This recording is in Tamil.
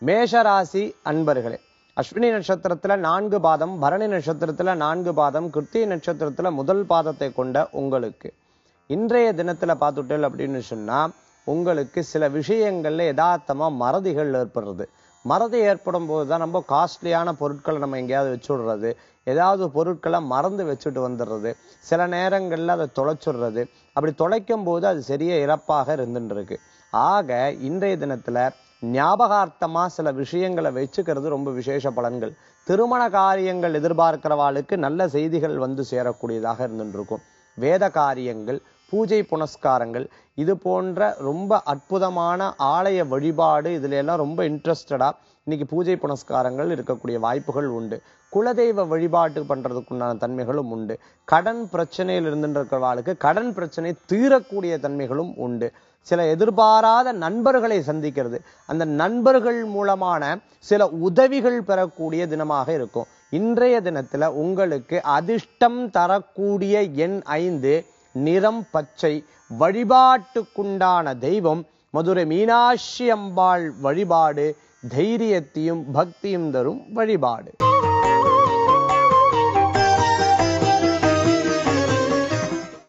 மேஷராசி அன்பர்களே, அஸ்வினி நட்சத்திரத்துல 4 பாதம், பரணி நட்சத்திரத்துல 4 பாதம், கிருத்திகை நட்சத்திரத்துல முதல் பாதத்தை கொண்ட உங்களுக்கு இன்றைய தினத்துல பார்த்துட்டேன் அப்படின்னு சொன்னா உங்களுக்கு சில விஷயங்கள்ல யதார்த்தமா மறதிகள் ஏற்படுறது. மறதி ஏற்படும் போதுதான் நம்ம காஸ்ட்லியான பொருட்களை நம்ம எங்கேயாவது வச்சுடுறது, ஏதாவது பொருட்களை மறந்து வச்சுட்டு வந்துடுறது, சில நேரங்கள்ல அதை தொலைச்சுடுறது. அப்படி தொலைக்கும் போது அது சரியா இறப்பாக இருந்துட்டு இருக்கு. ஆக இன்றைய தினத்துல ஞாபகார்த்தமா சில விஷயங்களை வச்சுக்கிறது ரொம்ப விசேஷ பலன்கள். திருமண காரியங்கள் எதிர்பார்க்கிறவாளுக்கு நல்ல செய்திகள் வந்து சேரக்கூடியதாக இருந்துட்டு இருக்கும். வேத காரியங்கள், பூஜை புனஸ்காரங்கள், இது போன்ற ரொம்ப அற்புதமான ஆலய வழிபாடு, இதுல எல்லாம் ரொம்ப இன்ட்ரெஸ்டடா இன்னைக்கு பூஜை புனஸ்காரங்கள் இருக்கக்கூடிய வாய்ப்புகள் உண்டு. குலதெய்வ வழிபாட்டு பண்றதுக்குண்டான தன்மைகளும் உண்டு. கடன் பிரச்சனையில் இருந்துருக்கிறவாளுக்கு கடன் பிரச்சனை தீரக்கூடிய தன்மைகளும் உண்டு. சில எதிர்பாராத நண்பர்களை சந்திக்கிறது, அந்த நண்பர்கள் மூலமான சில உதவிகள் பெறக்கூடிய தினமாக இருக்கும். இன்றைய தினத்துல உங்களுக்கு அதிர்ஷ்டம் தரக்கூடிய எண் 5, நிறம் பச்சை. வழிபாட்டுக்குண்டான தெய்வம் மதுரை மீனாட்சி அம்பாள் வழிபாடு தைரியத்தையும் பக்தியும் தரும் வழிபாடு.